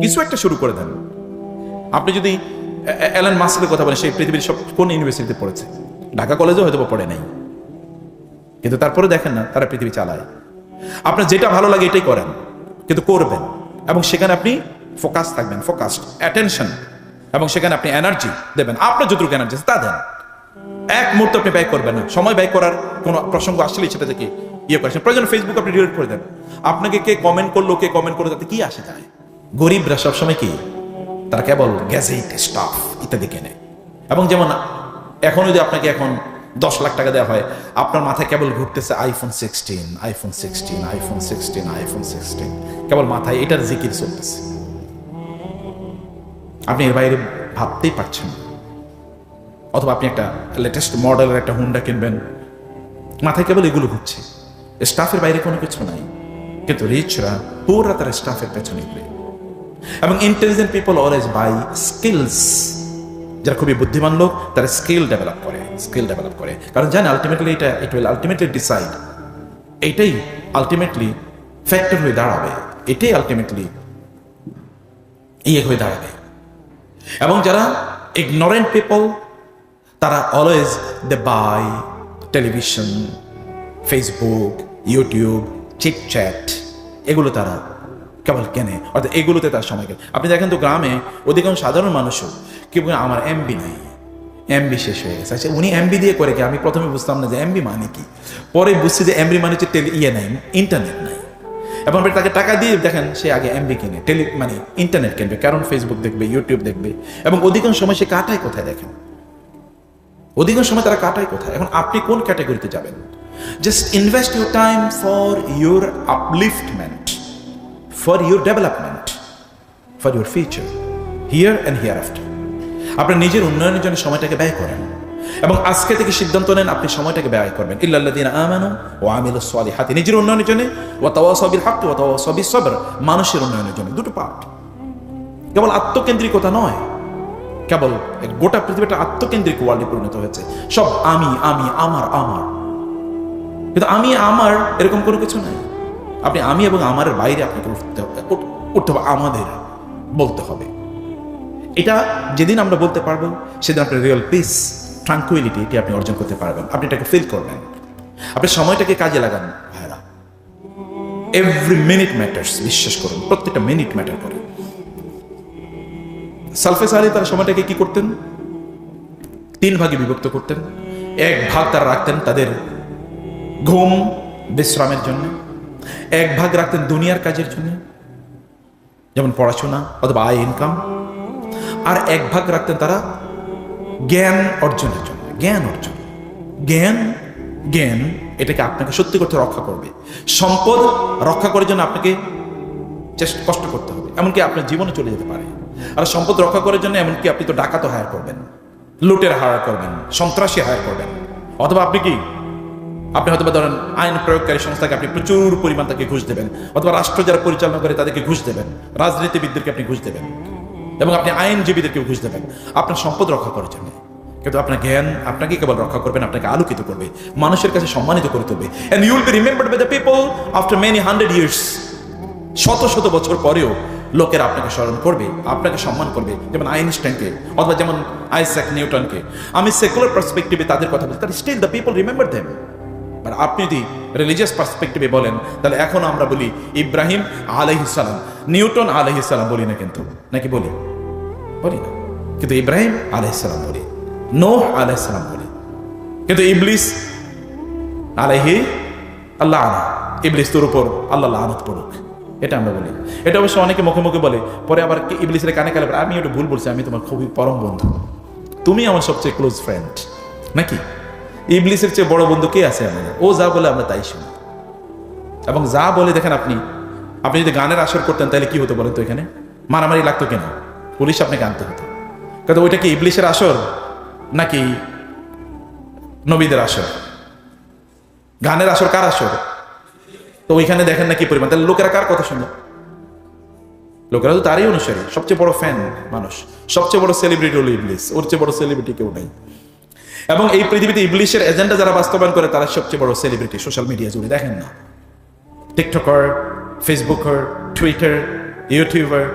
কিছু একটা শুরু করে দেন। আপনি যদি এলন মাস্কের কথা বলেন, সেই পৃথিবীর সব কোন ইউনিভার্সিটিতে পড়েছে? ঢাকা কলেজেও হয়তো পড়ে নাই, কিন্তু তারপরে দেখেন না তারা পৃথিবী চালায়। আপনার যেটা ভালো লাগে এটাই করেন, কিন্তু করবেন, এবং সেখানে আপনি ফোকাস থাকবেন, ফোকাসড অ্যাটেনশন, এবং সেখানে আপনি এনার্জি দেবেন। আপনার যতটুকু এনার্জি তা দেন। এক মুহূর্ত আপনি ব্যয় করবেন না। সময় ব্যয় করার কোনো প্রসঙ্গ আসলেই সেটা থেকে করেছেন। প্রয়োজন ফেসবুক আপনি ডিলিট করে দেন। আপনাকে কে কমেন্ট করলো, কে কমেন্ট করলো, তাতে কি আসে যায়? গরিবরা সবসময় কি, তারা কেবল গ্যাজেট, স্টাফ ইত্যাদি কেনে। এবং যেমন এখন যদি আপনাকে এখন 10 লাখ টাকা দেওয়া হয়, আপনার মাথায় কেবল ঘুরতেছে আইফোন 16, আইফোন 16, আইফোন 16, আইফোন 16, কেবল মাথায় এটার জিকির চলতেছে। আপনি এর বাইরে ভাবতেই পারছেন না। অথবা আপনি একটা লেটেস্ট মডেলের একটা হুন্ডা কিনবেন, মাথায় কেবল এগুলো ঘুরছে, স্টাফের বাইরে কোনো কিছু নাই। কিন্তু রিচরা পুরা তারা স্টাফের পেছনে ঘুরে। এবং intelligent people always buy skills. যারা খুবই বুদ্ধিমান লোক, তারা স্কিল ডেভেলপ করে, কারণ জানে ultimately it will ultimately decide, এইটাই আলটিমেটলি ফ্যাক্টর হয়ে দাঁড়াবে, এটাই আলটিমেটলি হয়ে দাঁড়াবে। এবং যারা ইগনোরেন্ট পিপল, তারা always they buy television, Facebook, YouTube, chitchat, এগুলো তারা কেবল কেনে, অর্থাৎ এগুলোতে তার সময় কেনে। আপনি দেখেন তো গ্রামে অধিকাংশ সাধারণ মানুষও কি বলেন, আমার এমবি নাই, এমবি শেষ হয়ে গেছে। আচ্ছা, উনি এমবি দিয়ে করে কি? আমি প্রথমে বুঝতাম না যে এমবি মানে কি, পরে বুঝছি যে এমবি মানে হচ্ছে নাই, ইন্টারনেট নাই। এবং তাকে টাকা দিয়ে দেখেন সে আগে এমবি কিনে, মানে ইন্টারনেট কিনবে, কারণ ফেসবুক দেখবে, ইউটিউব দেখবে। এবং অধিকাংশ সময় সে কাটায় কোথায় দেখেন, অধিকাংশ সময় তারা কাটায় কোথায়। এখন আপনি কোন ক্যাটাগরিতে যাবেন? Just invest your time for your আপলিফটমেন্ট, for your development, for your future, here and here after. আপনার নিজের উন্নয়নের জন্য সময়টাকে ব্যয় করেন, এবং আজকে থেকে সিদ্ধান্ত নেন আপনি সময়টাকে ব্যয় করবেন। ইল্লাল্লাযীনা আমানু ওয়া আমিলুস সালিহাতি, নিজের উন্নয়নের জন্য, ওয়া তাওয়াসাউ বিল হাক্কি ওয়া তাওয়াসাউ বিস সবর, মানুষের উন্নয়নের জন্য। দুটো পার্ট, কেবল আত্মকেন্দ্রিকতা নয়। কেবল গোটা পৃথিবীটা আত্মকেন্দ্রিক ওয়ার্ল্ডে পরিণত হয়েছে। সব আমি, আমার, কিন্তু আমি আমার এরকম কোনো কিছু নাই। আপনি আমি এবং আমারের বাইরে আপনাকে উঠতে হবে, আমাদের বলতে হবে। এটা যেদিন আমরা বলতে পারবো, সেদিন আপনার রিয়েল পিস, ট্রাঙ্কুইলিটি, এটি আপনি অর্জন করতে পারবেন। আপনি এটাকে ফিল করবেন। আপনি সময়টাকে কাজে লাগান ভাইরা। এভরি মিনিট ম্যাটার্স, বিশ্বাস করুন, প্রত্যেকটা মিনিট ম্যাটার করে। সালফে সালি তার সময়টাকে কি করতেন? 3 ভাগে বিভক্ত করতেন। 1 ভাগ তারা রাখতেন তাদের ঘুম বিশ্রামের জন্য, 1 ভাগ রাখতেন দুনিয়ার কাজের জন্য, যেমন পড়াশোনা অথবা আয় ইনকাম, আর 1 ভাগ রাখতেন তারা জ্ঞান অর্জনের জন্য। জ্ঞান এটাকে আপনাকে সত্যি করতে রক্ষা করবে। সম্পদ রক্ষা করার জন্য আপনাকে কষ্ট করতে হবে, এমনকি আপনার জীবনে চলে যেতে পারে। আর সম্পদ রক্ষা করার জন্য এমনকি আপনি তো ডাকাতও হায়ার করবেন, লুটের হায়ার করবেন, সন্ত্রাসী হায়ার করবেন, অথবা আপনি হয়তো ধরেন আইন প্রয়োগকারী সংস্থাকে আপনি প্রচুর পরিমাণ তাকে ঘুষ দেবেন, অথবা রাষ্ট্র যারা পরিচালনা করে তাদেরকে ঘুষ দেবেন, রাজনীতিবিদদেরকে আপনি ঘুষ দেবেন, এবং আপনি আইনজীবীদেরকে ঘুষ দেবেন আপনার সম্পদ রক্ষা করার জন্য। কিন্তু আপনার জ্ঞান আপনাকে কেবল রক্ষা করবেন, আপনাকে আলোকিত করবে, মানুষের কাছে সম্মানিত করে তুলবে। And you will be remembered by the people after many 100 years. শত বছর পরেও লোকেরা আপনাকে স্মরণ করবে, আপনাকে সম্মান করবে। যেমন আইনস্টাইনকে, অথবা যেমন আইজ্যাক নিউটনকে। আমি সেকুলার পার্সপেক্টিভে তাদের কথা বলছি, তাহলে still the people remember them. আর আপনি যদি রিলিজিয়াস পার্সপেক্টিভে বলেন, তাহলে এখন আমরা বলি ইব্রাহিম আলাইহিস সালাম, নিউটন আলাইহিস সালাম বলি না, কিন্তু নাকি বলি না, কিন্তু ইব্রাহিম আলাইহিস সালাম বলি, নূহ আলাইহিস সালাম বলি, কিন্তু ইবলিস আলাইহি আল্লাহ আনা, ইবলিস তোর উপর আল্লাহ লানত পড়ুক, এটা আমরা বলি। এটা অবশ্য অনেকে মুখে মুখে বলে, পরে আবার ইবলিসের কানে কানে আমি ওটা ভুল বলছি, আমি তোমার খুবই পরম বন্ধু, তুমি আমার সবচেয়ে ক্লোজ ফ্রেন্ড। নাকি ইবলিসের চেয়ে বড় বন্ধু কে আছে আমাদের? ও যা বলে আমরা তাই শুনি, এবং যা বলে দেখেন। আপনি যদি গানের আসর করতেন তাহলে কি হতো বলেন তো? এখানে মারামারি লাগতো কেন? পুলিশ আপনাকে আনতে হতো। কিন্তু ওইটা কি ইবলিসের আসর নাকি নবীদের আসর? গানের আসর কার আসর? তো ওইখানে দেখেন না কি পরিমাণ। তাহলে লোকেরা কার কথা শুনে? লোকেরা তো তারই অনুসারী। সবচেয়ে বড় ফ্যান মানুষ, সবচেয়ে বড় সেলিব্রিটি হলো ইবলিস, ওর চেয়ে বড় সেলিব্রিটি কেউ নেই। এবং এই পৃথিবীতে ইবলিসের এজেন্ডা যারা বাস্তবায়ন করে, তারা সবচেয়ে বড় সেলিব্রিটি সোশ্যাল মিডিয়া জুড়ে। দেখেন না, টিকটকার, ফেসবুকার, টুইটার, ইউটিউবার,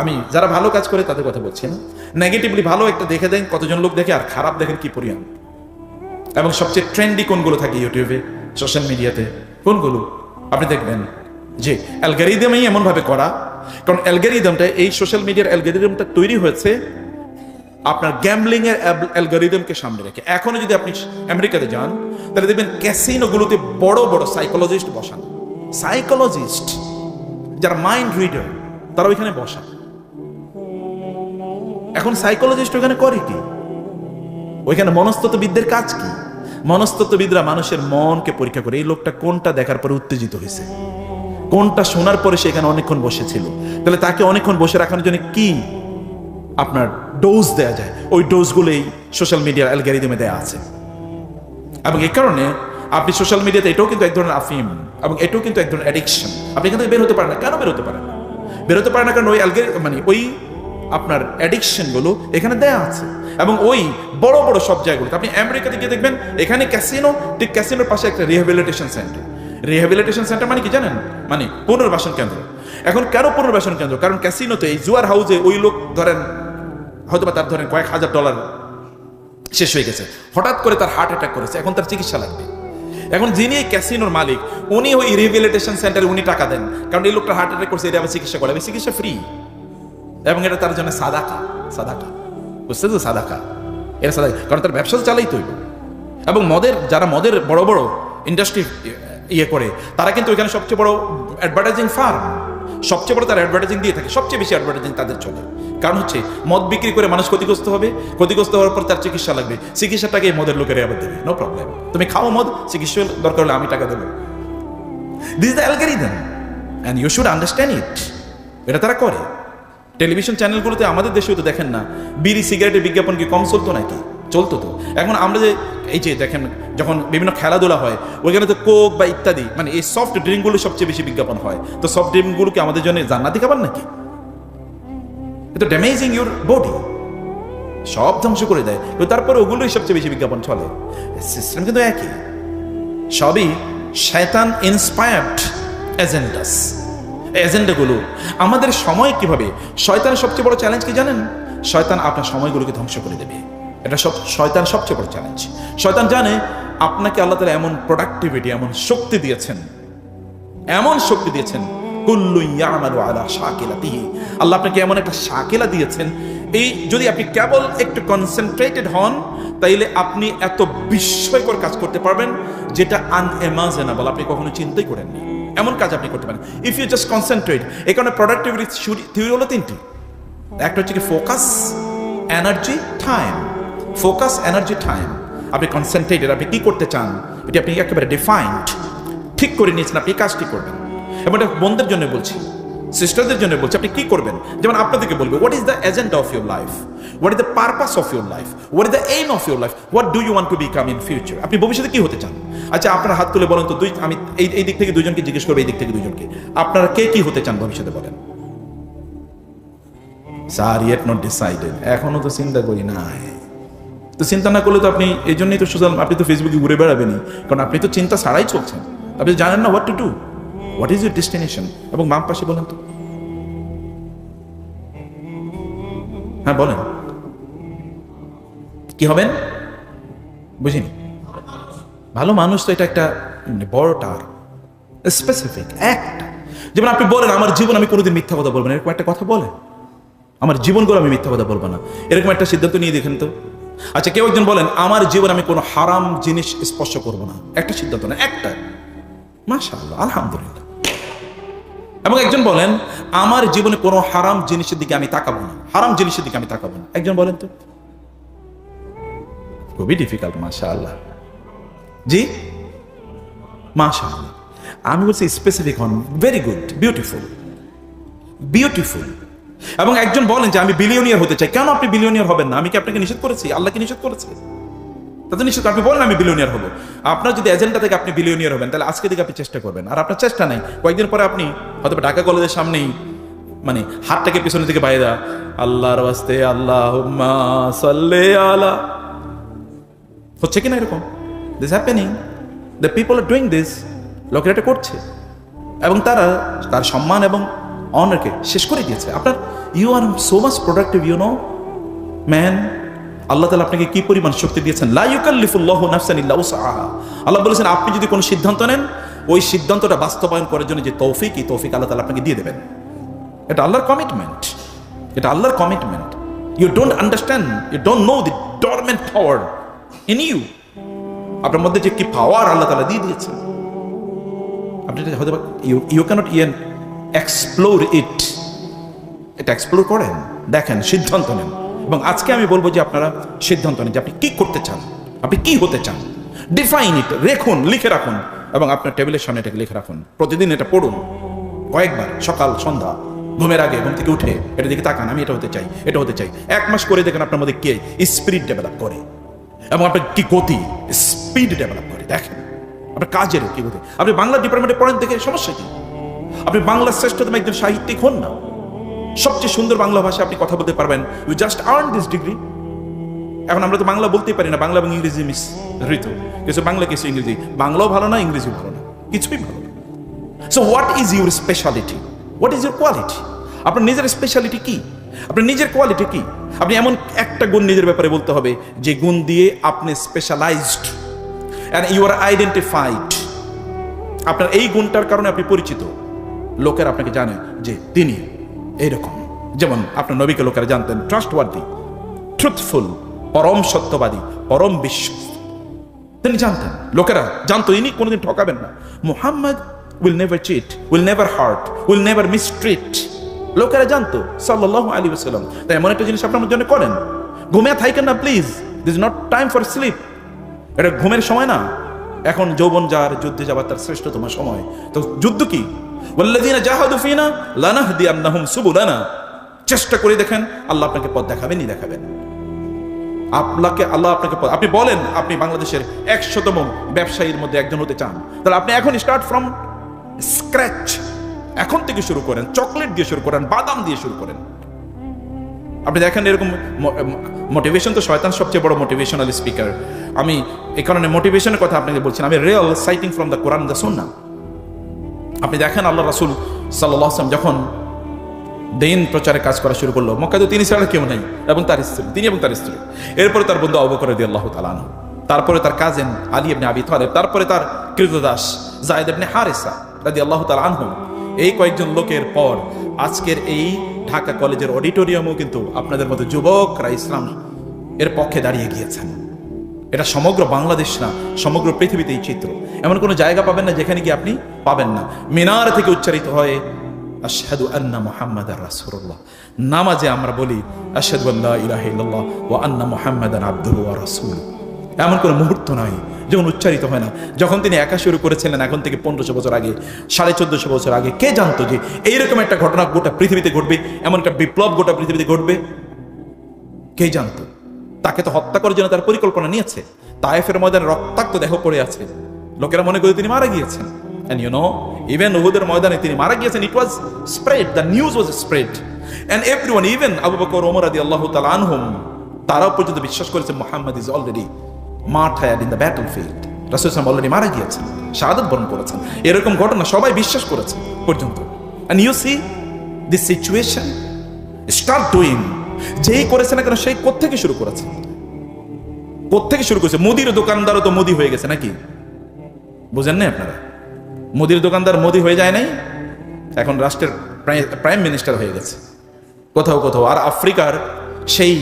আমি যারা ভালো কাজ করে তাদের কথা বলছি না, নেগেটিভলি ভালো একটা দেখে দেন, কতজন লোক দেখে, আর খারাপ দেখেন কি পরিমাণ। এবং সবচেয়ে ট্রেন্ডি কোনগুলো থাকে ইউটিউবে, সোশ্যাল মিডিয়াতে, কোনগুলো আপনি দেখবেন যে অ্যালগরিদমই এমনভাবে করা, কারণ অ্যালগরিদমটা, এই সোশ্যাল মিডিয়ার অ্যালগরিদমটা তৈরি হয়েছে আপনার গ্যাম্বলিং এর অ্যালগরিদমকে সামনে রেখে। এখনো যদি আপনি আমেরিকাতে যান তাহলে দেখবেন ক্যাসিনোগুলোতে বড় বড় সাইকোলজিস্ট বসান, সাইকোলজিস্ট যারা মাইন্ড রিডার, তারা ওইখানে বসা। এখন সাইকোলজিস্ট ওখানে করে কি? ওইখানে মনস্তত্ত্ববিদদের কাজ কি? মনস্তত্ত্ববিদরা মানুষের মনকে পরীক্ষা করে, এই লোকটা কোনটা দেখার পরে উত্তেজিত হয়েছে, কোনটা শোনার পরে সেখানে অনেকক্ষণ বসেছিল, তাহলে তাকে অনেকক্ষণ বসে রাখানোর জন্য কি আপনার ডোজ দেয়া যায়, ওই ডোজগুলোই সোশ্যাল মিডিয়ার অ্যালগরিদমে দেয়া আছে। এবং এই কারণে আপনি সোশ্যাল মিডিয়াতে, এটাও কিন্তু এক ধরনের আফিম, এবং এটাও কিন্তু এক ধরনের অ্যাডিকশন। আপনি এখান থেকে বের হতে পারেন না। কেন বের হতে পারেন না? বের হতে পারেন না কারণ ওই ওই আপনার অ্যাডিকশন গুলো এখানে দেয়া আছে। এবং ওই বড় বড় সব জায়গাগুলোতে আপনি আমেরিকাতে গিয়ে দেখবেন, এখানে ক্যাসিনো, ঠিক ক্যাসিনোর পাশে একটা রিহ্যাবিলিটেশন সেন্টার। রিহ্যাবিলিটেশন সেন্টার মানে কি জানেন? মানে পুনর্বাসন কেন্দ্র। এখন কেন পুনর্বাসন কেন্দ্র? কারণ ক্যাসিনোতে, এই জুয়ার হাউসে, ওই লোক ধরেন হয়তো বা তার ধরেন কয়েক হাজার ডলার শেষ হয়ে গেছে, হঠাৎ করে তার হার্ট অ্যাটাক করেছে, এখন তার চিকিৎসা লাগবে। এখন যিনি এই ক্যাসিনোর মালিক, উনি ওই রিহ্যাবিলিটেশন সেন্টারে উনি টাকা দেন, কারণ এই লোকটা হার্ট অ্যাটাক করছে, এটা আবার চিকিৎসা করে, চিকিৎসা ফ্রি। এবং এটা তার জন্য সাদাকা, সাদাকা, বুঝতে তো? সাদাকা, এটা সাদাকা, কারণ তার ব্যবসা চালাই তৈরি। এবং যারা মদের বড় বড় ইন্ডাস্ট্রি ইয়ে করে, তারা কিন্তু ওইখানে সবচেয়ে বড় অ্যাডভার্টাইজিং ফার্ম, সবচেয়ে বড় তারা অ্যাডভার্টাইজিং দিয়ে থাকে, সবচেয়ে বেশি অ্যাডভার্টাইজিং তাদের চলে। কারণ হচ্ছে মদ বিক্রি করে মানুষ ক্ষতিগ্রস্ত হবে, ক্ষতিগ্রস্ত হওয়ার পর তার চিকিৎসা লাগবে, চিকিৎসাটাকে এই মদের লোকেরা আবার দেবে, নো প্রবলেম, তুমি খাও মদ, চিকিৎসা দরকার হলে আমি টাকা দেবো। This is the algorithm and you should understand it. এটা তারা করে। টেলিভিশন চ্যানেলগুলোতে আমাদের দেশেও তো দেখেন না, বিড়ি সিগারেটের বিজ্ঞাপন কি কম চলতো নাকি? চলতো তো। এখন আমরা যে এই যে দেখেন, যখন বিভিন্ন খেলাধুলা হয়, ওইখানে তো কোক বা ইত্যাদি, মানে এই সফট ড্রিঙ্কগুলো সবচেয়ে বেশি বিজ্ঞাপন হয়। তো সফট ড্রিঙ্কগুলো কি আমাদের জন্য জান্নাতি খাবার নাকি? এটা ড্যামেজিং ইউর বডি, সব ধ্বংস করে দেয়। তারপরে ওগুলোই সবচেয়ে বেশি বিজ্ঞাপন চলে। সিস্টেম কিন্তু একই, সবই শয়তান ইন্সপায়ার্ড এজেন্ডাস। এজেন্ডাগুলো আমাদের সময় কিভাবে, শয়তানের সবচেয়ে বড় চ্যালেঞ্জ কি জানেন? শয়তান আপনার সময়গুলোকে ধ্বংস করে দেবে। এটা শয়তান সবচেয়ে বড় চ্যালেঞ্জ। শয়তান জানে আপনাকে আল্লাহ তাআলা এমন প্রোডাক্টিভিটি, এমন শক্তি দিয়েছেন, এমন শক্তি দিয়েছেন, কুল্লু ইয়ামালু আলা শাকিলাতিহি, আল্লাহ আপনাকে এমন একটা শাকিলা দিয়েছেন, এই যদি আপনি কেবল একটু কনসেন্ট্রেটেড হন, তাইলে আপনি এত বিস্ময়কর কাজ করতে পারবেন যেটা আনইমাজিনেবল, আপনি কখনো চিন্তাই করেননি। এমন কাজ আপনি করতে পারেন ইফ ইউ জাস্ট কনসেন্ট্রেট। এই কারণে প্রোডাক্টিভিটি থিওরি হলো তিনটি। একটা হচ্ছে কি focus, energy, time. Focus, energy, time. আপনি কনসেন্ট্রেটেড, আপনি কি করতে চান এটি আপনি একেবারে ডিফাইন্ড, ঠিক করে নিয়েছেন, আপনি কাজটি করবেন। এবং এটা বোনদের জন্য বলছি, সিস্টারদের জন্য বলছি, আপনি কি করবেন। যেমন আপনাদেরকে বলবে, what is the agenda of your life, what is the purpose of your life, what is the aim of your life, what do you want to become in future. আপনি ভবিষ্যতে কি হতে চান? আচ্ছা, আপনার হাত তুলে বলেন তো, আমি এই দিক থেকে দুজনকে জিজ্ঞেস করবো, এই দিক থেকে দুজনকে, আপনারা কে কি হতে চান ভবিষ্যতে বলেন? স্যার, ইয়েট নট ডিসাইডেড, এখনো তো চিন্তা করি নাই। তো চিন্তা না করলে তো আপনি, এই জন্যই তো সোশ্যাল, আপনি তো ফেসবুকে ঘুরে বেড়াবেনই, কারণ আপনি তো চিন্তা ছাড়াই চলছেন, আপনি জানেন না what to do, what is your destination. এবং বাম পাশে বলেন তো, হ্যাঁ বলেন, কি হবেন? বুঝিনি। ভালো মানুষ তো এটা একটা বড় টার, স্পেসিফিক একটা। যেমন আপনি বলেন, আমার জীবন আমি কোনোদিন মিথ্যা কথা বলবো না, এরকম একটা কথা বলেন। আমার জীবন করে আমি মিথ্যা কথা বলবো না, এরকম একটা সিদ্ধান্ত নিয়ে দেখেন তো। আচ্ছা, কেউ একজন বলেন, আমার জীবন আমি কোনো হারাম জিনিস স্পর্শ করবো না, একটা সিদ্ধান্ত না, একটা, মাশাআল্লাহ, আলহামদুলিল্লাহ। এবং একজন বলেন, আমার জীবনে কোনো হারাম জিনিসের দিকে আমি তাকাবো না, হারাম জিনিসের দিকে আমি তাকাবো না। একজন বলেন তো। খুবই ডিফিকাল্ট। মাশাআল্লাহ, জি, মাশাআল্লাহ। আমি বলছি স্পেসিফিক হন, ভেরি গুড, বিউটিফুল, বিউটিফুল। এবং একজন বলেন যে আমি বিলিয়নিয়ার হতে চাই। কেন আপনি বিলিয়নিয়ার হবেন না? আমি কি আপনাকে নিষেধ করেছি? আল্লাহ কি নিষেধ করেছে? তাতে নিষেধ। আপনি বলেন আমি বিলিয়নিয়ার হবো। আপনার যদি এজেন্ডা থেকে আপনি বিলিয়নিয়ার হবেন, তাহলে আজকে থেকে আপনি চেষ্টা করবেন। আর আপনার চেষ্টা নাই, কয়েকদিন পরে আপনি হয়তো ঢাকা কলেজের সামনেই মানে হাতটাকে পিছনের দিকে বাইরে দেওয়া, আল্লাহর ওয়াস্তে আল্লাহুম্মা সাল্লি আলা, হচ্ছে কিনা এরকম? This happening, the people are doing this. লোকেরা এটা করছে এবং তারা তার সম্মান এবং অনারকে শেষ করে দিয়েছে। আপনার you are so much productive, you know man. আল্লাহ তাআলা আপনাকে কি পরিমাণ শক্তি দিয়েছেন। লা ইউকাল্লিফুল্লাহু নাফসান ইল্লা উসআহা। আল্লাহ বলেছেন আপনি যদি কোনো সিদ্ধান্ত নেন, ওই সিদ্ধান্তটা বাস্তবায়ন করার জন্য যে তৌফিক, এই তৌফিক আল্লাহ তাআলা আপনাকে দিয়ে দেবেন। এটা আল্লাহর কমিটমেন্ট, এটা আল্লাহর commitment. You don't understand, you don't know the dormant power in you. আপনার মধ্যে যে কি পাওয়ার আল্লাহ তাআলা দিয়ে দিয়েছেন, আপনি হয়তো ইউ ক্যানট ইয়েন এক্সপ্লোর ইট। এটা এক্সপ্লোর করেন, দেখেন, সিদ্ধান্ত নেন। এবং আজকে আমি বলবো যে আপনারা সিদ্ধান্ত নেন যে আপনি কি করতে চান, আপনি কি হতে চান। ডিফাইন ইট, রেখুন, লিখে রাখুন এবং আপনার টেবিলের সামনে এটাকে লিখে রাখুন। প্রতিদিন এটা পড়ুন কয়েকবার, সকাল সন্ধ্যা, ঘুমের আগে, ঘুম থেকে উঠে এটা দিকে তাকান, আমি এটা হতে চাই, এটা হতে চাই। 1 মাস করে দেখেন আপনার মধ্যে কে স্পিরিট ডেভেলপ করে এবং আপনার কি গতি, স্পিড ডেভেলপ করে। দেখেন আপনার কাজের কি গতি। আপনি বাংলা ডিপার্টমেন্টে পড়েন, দেখে সমস্যা কি? আপনি বাংলার শ্রেষ্ঠতম একজন সাহিত্যিক হন না, সবচেয়ে সুন্দর বাংলা ভাষায় আপনি কথা বলতে পারবেন। You just earn this degree. এখন আমরা তো বাংলা বলতেই পারি না, বাংলা এবং ইংরেজি মিশ্রিত, কিছু বাংলা কিছু ইংরেজি। বাংলাও ভালো না, ইংরেজিও ভালো না, কিছুই ভালো না। So what is your speciality, what is your quality? আপনার নিজের স্পেশালিটি কি, আপনার নিজের কোয়ালিটি কি? আপনি এমন একটা গুণ নিজের ব্যাপারে বলতে হবে যে গুণ দিয়ে আপনি specialized and you are identified. আপনার এই গুণটার কারণে আপনি পরিচিত, লোকের আপনাকে জানে যে তিনি এইরকম। যেমন আপনার নবীকে লোকেরা জানতেন ট্রাস্টওয়ার্দি, ট্রুথফুল, পরম সত্যবাদী, পরম বিশ্বস্ত। তিনি জানতেন, লোকেরা জানতো ইনি কোনোদিন ঠকাবেন না। Muhammad will never cheat, will never hurt, will never mistreat. লোকেরা জানতো সাল্লাল্লাহু আলাইহি ওয়াসাল্লাম। তাই এমন একটা জিনিস আপনার জন্য করেন, ঘুমিয়ে থাকেন না please. This is not time for sleep. এটা ঘুমের সময় না। এখন যৌবন যার, যুদ্ধে যাবার তার শ্রেষ্ঠতম সময়। তো যুদ্ধ কি? ওয়াল্লাযীনা জাহাদু ফীনা লানাহদিয়ান্নাহুম সুবুলানা। চেষ্টা করে দেখেন, আল্লাহ আপনাকে পথ দেখাবেনই দেখাবেন। আল্লাহ আপনাকে পথ, আপনি বলেন আপনি বাংলাদেশের 100তম ব্যবসায়ীর মধ্যে একজন হতে চান, তাহলে আপনি এখন স্টার্ট ফ্রম স্ক্র্যাচ, এখন থেকে শুরু করেন। চকলেট দিয়ে শুরু করেন, বাদাম দিয়ে শুরু করেন। আপনি দেখেন এরকম মোটিভেশন, তো শয়তান সবচেয়ে বড় মোটিভেশনাল স্পিকার। আমি এই কারণে মোটিভেশনের কথা আপনাকে বলছি, আমি real citing from the Quran, the সুন্নাহ। আপনি দেখেন আল্লাহ রাসূল সাল্লাল্লাহু আলাইহি ওয়াসাল্লাম যখন দিন প্রচারে কাজ করা শুরু করলো, মক্কায় তো তিনি ছাড়া কেউ নেই এবং তার স্ত্রী, তিনি এবং তার স্ত্রী। এরপরে তার বন্ধু আবু বকর রাদিয়াল্লাহু তাআলা আনহু, তারপরে তার কাজিন আলী ইবনে আবি তালেব, তারপরে তার কৃতদাস যায়েদ ইবনে হারিসা রাদিয়াল্লাহু তাআলা আনহু। এই কয়েকজন লোকের পর আজকের এই ঢাকা কলেজের অডিটোরিয়ামও কিন্তু আপনাদের মতো যুবকরা ইসলাম এর পক্ষে দাঁড়িয়ে গিয়েছেন। এটা সমগ্র বাংলাদেশ না, সমগ্র পৃথিবীতে এই চিত্র। এমন কোনো জায়গা পাবেন না যেখানে কি আপনি পাবেন না মিনার থেকে উচ্চারিত হয় আশহাদু আন্না মুহাম্মাদার রাসূলুল্লাহ। নামাজে আমরা বলি আশহাদু আল্লা ইলাহা ইল্লাল্লাহ ওয়া আন্না মুহাম্মাদান আবদুহু ওয়া রাসূলুহু। এমন কোনো মুহূর্ত নাই যখন উচ্চারিত হয় না। যখন তিনি একা শুরু করেছিলেন, এখন থেকে 1500 বছর আগে, 1450 বছর আগে, কে জানতো যে এইরকম একটা ঘটনা গোটা পৃথিবীতে ঘটবে, এমন একটা বিপ্লব গোটা পৃথিবীতে ঘটবে? কে জানতো? তাকে তো হত্যা করার জন্য তার পরিকল্পনা নিয়েছে। তায়েফের ময়দানে রক্তাক্ত দেহ পড়ে আছে, লোকেরা মনে করে তিনি মারা গিয়েছেন। And you know, even উহুদের ময়দানে তিনি মারা গিয়েছেন। It was spread, the news was spread, and everyone, even Abu Bakr, Omar রাদিয়াল্লাহু তাআলা আনহুম, তারাও পর্যন্ত বিশ্বাস করেছে Muhammad is already martyred in the battlefield. রাসূল সাল্লাল্লাহু অলরেডি মারা গিয়েছেন, শাহাদাত বরণ করেছেন। এরকম ঘটনা সবাই বিশ্বাস করেছে পর্যন্ত। And you see this situation start doing, যেই করেছে না কেন সেই কোত্থেকে শুরু করেছে, কোত্থেকে শুরু করেছে? মুদির দোকানদারও তো মোদি হয়ে গেছে নাকি? বুঝেন না আপনারা? মোদির দোকানদার মোদি হয়ে যায় নাই, এখন রাষ্ট্রের প্রাইম মিনিস্টার হয়ে গেছে কোথাও কোথাও। আর আফ্রিকার সেই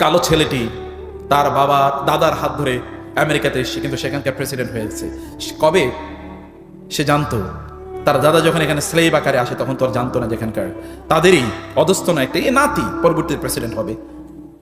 কালো ছেলেটি তার বাবা দাদার হাত ধরে আমেরিকাতে এসে কিন্তু সেখানকার প্রেসিডেন্ট হয়েছে। কবে সে জানতো? তার দাদা যখন এখানে স্লেভ আকারে আসে তখন তো আর জানতো না যেখানকার তাদেরই অধস্তন একটা নাতি পরবর্তী প্রেসিডেন্ট হবে।